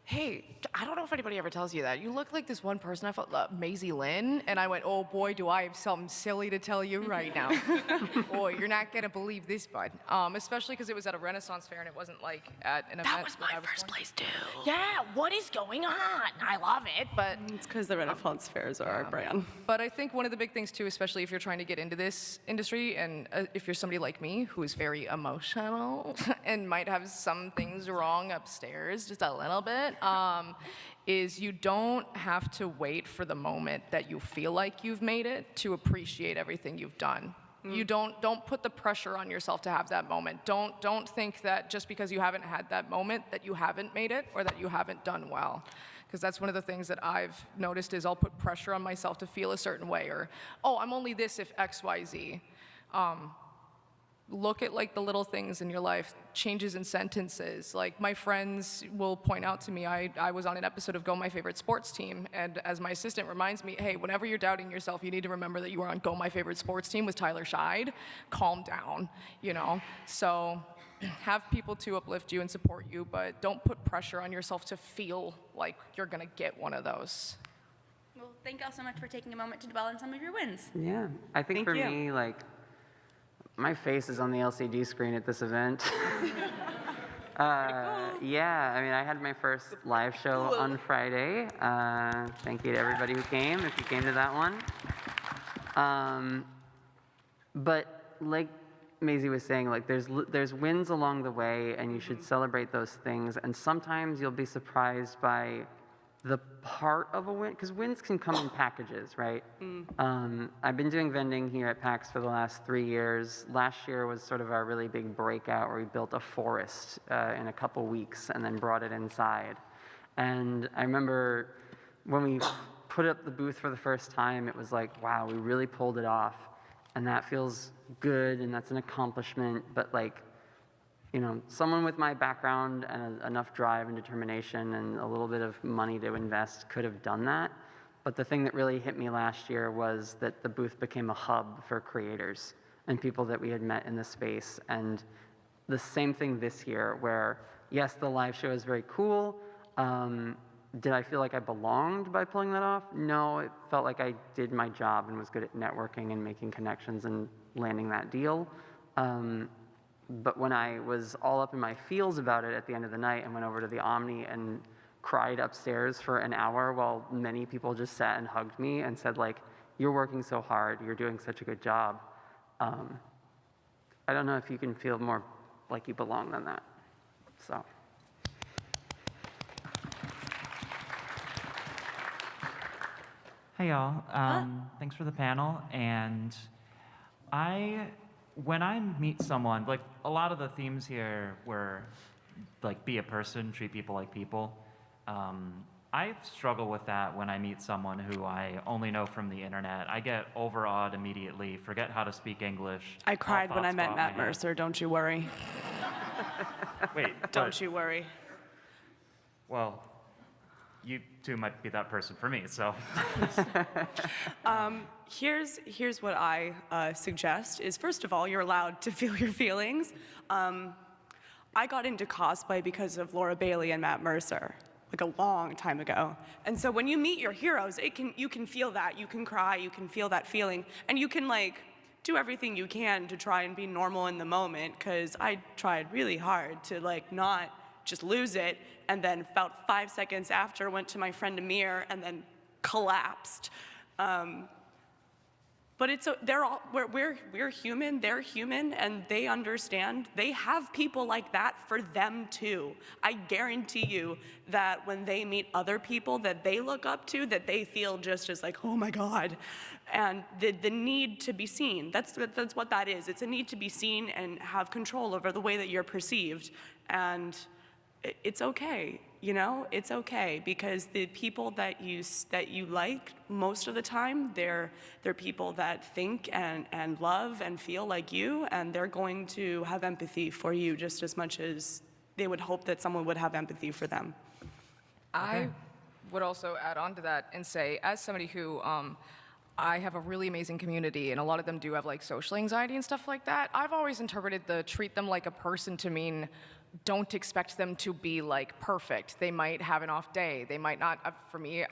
"Hey, I don't know if anybody ever tells you that. You look like this one person I felt, Maisie Lynn." And I went, "Oh boy, do I have something silly to tell you right now. Boy, you're not gonna believe this, bud." Especially because it was at a Renaissance fair and it wasn't at an event. That was my first place too. Yeah, what is going on? I love it, but It's because the Renaissance fairs are our brand. But I think one of the big things too, especially if you're trying to get into this industry, and if you're somebody like me who is very emotional and might have some things wrong upstairs, just a little bit, is you don't have to wait for the moment that you feel like you've made it to appreciate everything you've done. You don't put the pressure on yourself to have that moment. Don't think that just because you haven't had that moment that you haven't made it or that you haven't done well. Because that's one of the things that I've noticed is I'll put pressure on myself to feel a certain way, or, oh, I'm only this if X, Y, Z. Look at the little things in your life, changes in sentences. My friends will point out to me, I was on an episode of Go My Favorite Sports Team, and as my assistant reminds me, hey, whenever you're doubting yourself, you need to remember that you were on Go My Favorite Sports Team with Tyler Scheid. Calm down, So have people to uplift you and support you, but don't put pressure on yourself to feel like you're gonna get one of those. well, thank y'all so much for taking a moment to dwell on some of your wins. Yeah. I think Thank for you. me, my face is on the LCD screen at this event. Yeah, I mean, I had my first live show on Friday. Thank you to everybody who came, if you came to that one. But like Maisie was saying, there's wins along the way, and you should celebrate those things. And sometimes you'll be surprised by the part of a win, because wins can come in packages, right? I've been doing vending here at PAX for the last 3 years. Last year was sort of our really big breakout where we built a forest in a couple weeks and then brought it inside. And I remember when we put up the booth for the first time, it was like, wow, we really pulled it off. And that feels good, and that's an accomplishment. But like, you know, someone with my background and enough drive and determination and a little bit of money to invest could have done that. But the thing that really hit me last year was that the booth became a hub for creators and people that we had met in the space. And the same thing this year, where yes, the live show is very cool. Did I feel like I belonged by pulling that off? No, it felt like I did my job and was good at networking and making connections and landing that deal. But when I was all up in my feels about it at the end of the night and went over to the Omni and cried upstairs for an hour while many people just sat and hugged me and said, like, you're working so hard, you're doing such a good job. I don't know if you can feel more like you belong than that, so. Hey y'all, thanks for the panel. And when I meet someone, like a lot of the themes here were like be a person, treat people like people. I struggle with that when I meet someone who I only know from the internet. I get overawed immediately, forget how to speak English. I cried when I thoughts met go out Matt my head. Mercer, don't you worry. Wait, Don't you worry. Well, you two might be that person for me, so. Here's what I suggest is, first of all, you're allowed to feel your feelings. I got into cosplay because of Laura Bailey and Matt Mercer, like a long time ago. And so when you meet your heroes, you can feel that, you can cry, you can feel that feeling, and you can like do everything you can to try and be normal in the moment, because I tried really hard to like not just lose it, and then about 5 seconds after went to my friend Amir and then collapsed. But we're human, they're human, and they understand. They have people like that for them too. I guarantee you that when they meet other people that they look up to, that they feel just as like, oh my God. And the need to be seen, that's what that is. It's a need to be seen and have control over the way that you're perceived. And it's okay, you know? It's okay, because the people that you like most of the time, they're people that think and love and feel like you, and they're going to have empathy for you just as much as they would hope that someone would have empathy for them. I would also add on to that and say, as somebody who I have a really amazing community, and a lot of them do have like social anxiety and stuff like that, I've always interpreted the treat them like a person to mean don't expect them to be like perfect. They might have an off day. They might not. For me,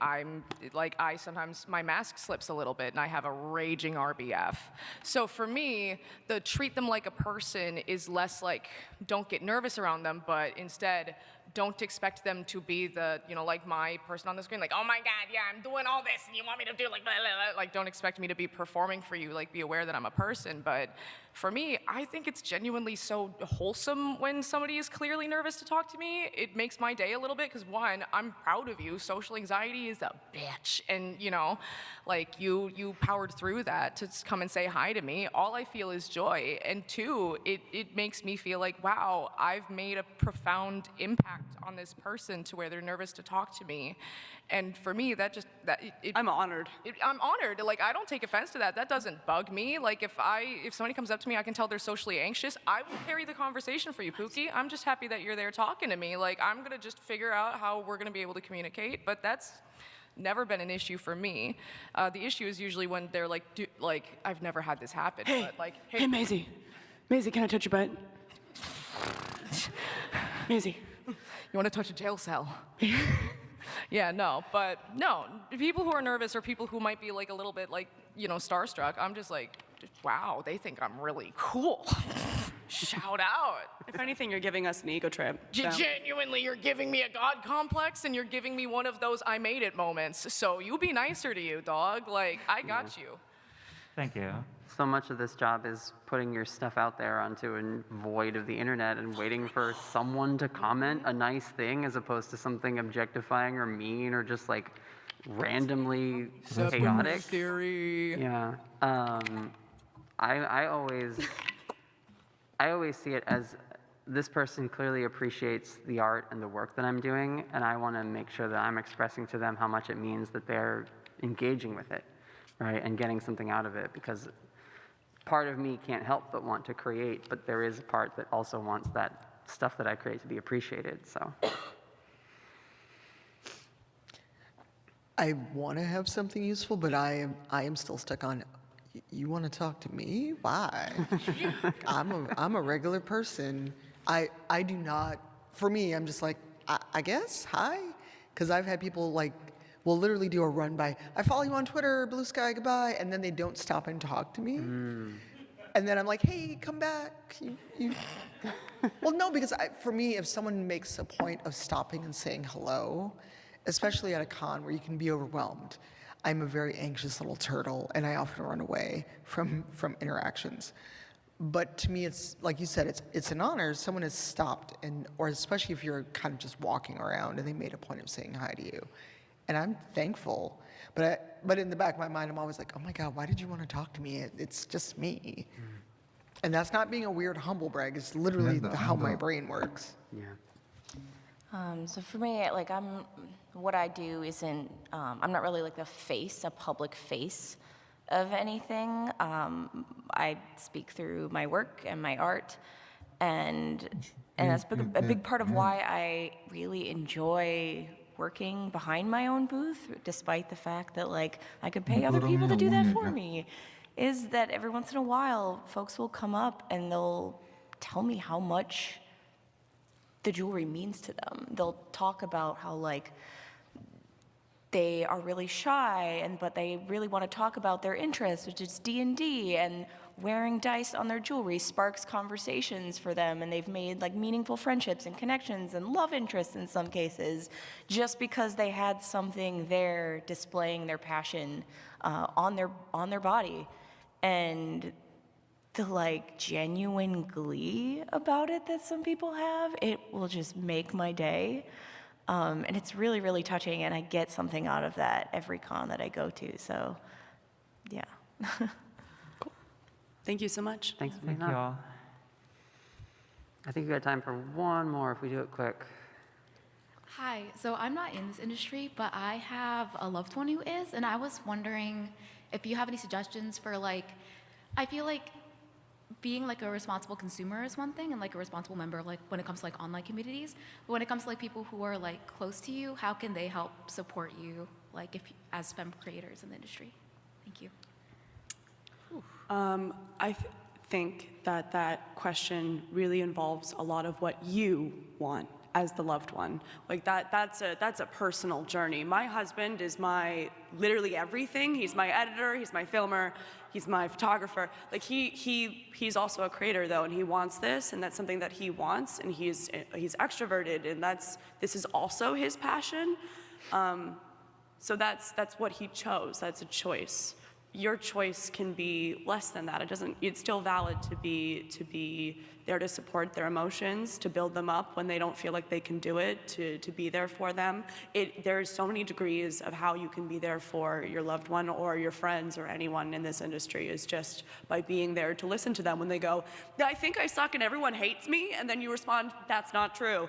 sometimes my mask slips a little bit and I have a raging RBF. So for me, the treat them like a person is less like don't get nervous around them, but instead don't expect them to be the, you know, like my person on the screen, like, oh my God, yeah, I'm doing all this and you want me to do like, blah, blah, blah. Like, don't expect me to be performing for you, like be aware that I'm a person. But for me, I think it's genuinely so wholesome when somebody is clearly nervous to talk to me. It makes my day a little bit, because one, I'm proud of you. Social anxiety is a bitch. And you know, like you powered through that to come and say hi to me. All I feel is joy. And two, it makes me feel like, wow, I've made a profound impact on this person to where they're nervous to talk to me. And for me, I'm honored. I'm honored. Like, I don't take offense to that. That doesn't bug me. Like, if somebody comes up to me, I can tell they're socially anxious, I will carry the conversation for you, Pookie. I'm just happy that you're there talking to me. Like, I'm gonna just figure out how we're gonna be able to communicate, but that's never been an issue for me. The issue is usually when they're like, I've never had this happen, but like, Hey, Maisie. Maisie, can I touch your butt? Maisie. You wanna touch a jail cell? Yeah, no, people who are nervous or people who might be like a little bit like, you know, starstruck, I'm just like, wow, they think I'm really cool. Shout out. If anything, you're giving us an ego trip. So. Genuinely, you're giving me a God complex and you're giving me one of those I made it moments. So you be nicer to you, dog. Like, I got you. Thank you. So much of this job is putting your stuff out there onto a void of the internet and waiting for someone to comment a nice thing as opposed to something objectifying or mean or just like randomly chaotic. Theory. Yeah. I always see it as this person clearly appreciates the art and the work that I'm doing, and I want to make sure that I'm expressing to them how much it means that they're engaging with it, right, and getting something out of it, because part of me can't help but want to create, but there is a part that also wants that stuff that I create to be appreciated, so. I want to have something useful, but I am still stuck on, you want to talk to me? Why? I'm a regular person. I do not, for me, I'm just like, I guess, hi? Because I've had people like, will literally do a run by, I follow you on Twitter, blue sky, goodbye, and then they don't stop and talk to me. And then I'm like, hey, come back. Well, no, because for me, if someone makes a point of stopping and saying hello, especially at a con where you can be overwhelmed, I'm a very anxious little turtle, and I often run away from interactions. But to me, it's like you said, it's an honor. Someone has stopped, or especially if you're kind of just walking around and they made a point of saying hi to you, and I'm thankful. But in the back of my mind, I'm always like, oh my God, why did you want to talk to me? It's just me. And that's not being a weird humble brag. It's literally how my brain works. Yeah. So for me, like what I do isn't, I'm not really like a public face of anything. I speak through my work and my art, and that's a big part of why I really enjoy working behind my own booth, despite the fact that like I could pay other people to do that for me, is that every once in a while, folks will come up and they'll tell me how much the jewelry means to them. They'll talk about how like they are really shy, but they really want to talk about their interests, which is D&D, and wearing dice on their jewelry sparks conversations for them, and they've made like meaningful friendships and connections and love interests in some cases, just because they had something there displaying their passion on their body. And the like genuine glee about it that some people have, it will just make my day. And it's really, really touching, and I get something out of that every con that I go to, so yeah. Cool. Thank you so much. Thanks for Thank being you on. all. I think we got time for one more if we do it quick. Hi, so I'm not in this industry, but I have a loved one who is, and I was wondering if you have any suggestions for like, I feel like being like a responsible consumer is one thing, and like a responsible member, like when it comes to like online communities, but when it comes to like people who are like close to you, how can they help support you, like as femme creators in the industry? Thank you. I think that question really involves a lot of what you want as the loved one. Like that's a personal journey. My husband is my literally everything. He's my editor, he's my filmer, he's my photographer. Like he's also a creator though, and he wants this, and that's something that he wants, and he's extroverted, and this is also his passion. So that's what he chose. That's a choice. Your choice can be less than that. It's still valid to be there to support their emotions, to build them up when they don't feel like they can do it, to be there for them. There's so many degrees of how you can be there for your loved one or your friends or anyone in this industry, is just by being there to listen to them when they go, I think I suck and everyone hates me, and then you respond, that's not true.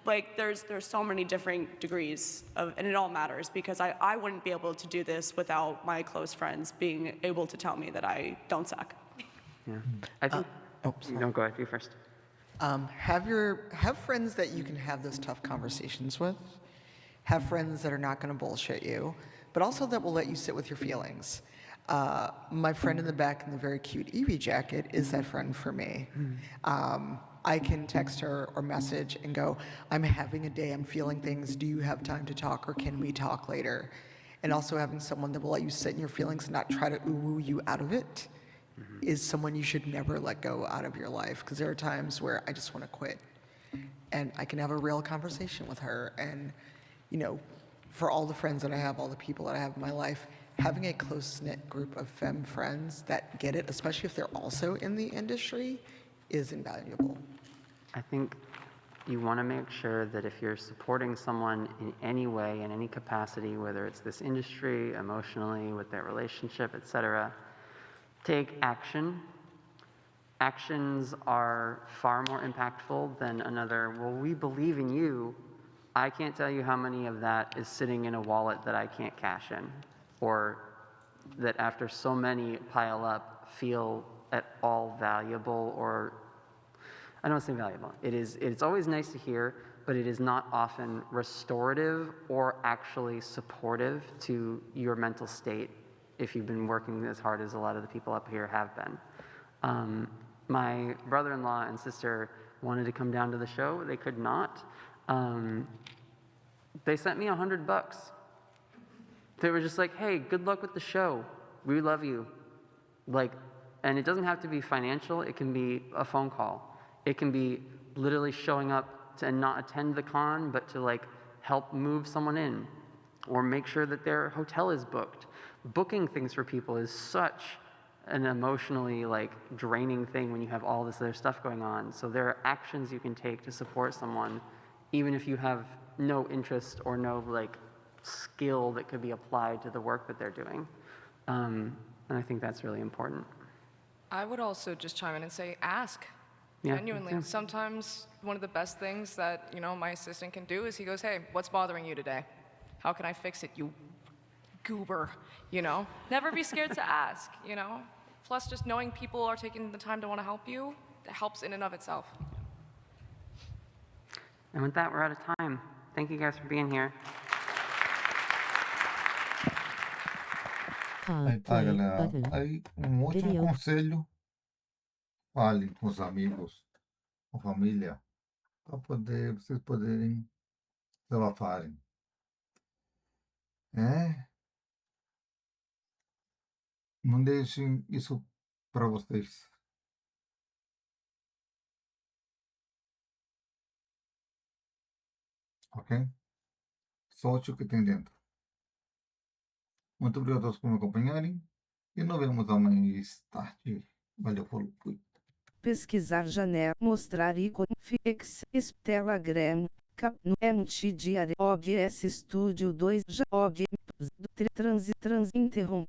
Like there's so many different degrees and it all matters, because I wouldn't be able to do this without my close friends being able to tell me that I don't suck. Yeah. I think, no, go ahead, you first. Have friends that you can have those tough conversations with. Have friends that are not going to bullshit you, but also that will let you sit with your feelings. My friend in the back in the very cute Eevee jacket is that friend for me. I can text her or message and go, I'm having a day, I'm feeling things, do you have time to talk, or can we talk later? And also having someone that will let you sit in your feelings and not try to ooh-woo you out of it is someone you should never let go out of your life, because there are times where I just want to quit. And I can have a real conversation with her. And, you know, for all the friends that I have, all the people that I have in my life, having a close-knit group of femme friends that get it, especially if they're also in the industry, is invaluable. I think you want to make sure that if you're supporting someone in any way, in any capacity, whether it's this industry, emotionally, with their relationship, etc., take action actions are far more impactful than another, well, we believe in you. I can't tell you how many of that is sitting in a wallet that I can't cash in, or that after so many pile up feel at all valuable, or I don't want to say valuable. It's always nice to hear, but it is not often restorative or actually supportive to your mental state if you've been working as hard as a lot of the people up here have been. My brother-in-law and sister wanted to come down to the show. They could not. They sent me $100. They were just like, hey, good luck with the show. We love you. Like, and it doesn't have to be financial. It can be a phone call. It can be literally showing up to not attend the con, but to like help move someone in or make sure that their hotel is booked. Booking things for people is such an emotionally like draining thing when you have all this other stuff going on. So there are actions you can take to support someone, even if you have no interest or no like skill that could be applied to the work that they're doing. And I think that's really important. I would also just chime in and say, ask. Yeah, Genuinely. yeah. Sometimes one of the best things that, my assistant can do is he goes, hey, what's bothering you today? How can I fix it, you goober, Never be scared to ask, Plus, just knowing people are taking the time to want to help you, it helps in and of itself. And with that, we're out of time. Thank you guys for being here. Aí tá, Play galera. button. Aí, um último Video. conselho: fale com os amigos, com a família, para vocês poderem desabafarem. Não deixem isso para vocês. Ok? Solte o que tem dentro. Muito obrigado a todos por me acompanharem e nos vemos mais tarde. Valeu, falou, fui. Pesquisar janela, mostrar ícone, fix, Telegram, no MT Diário, OBS Studio 2, OBS, trans, interromper.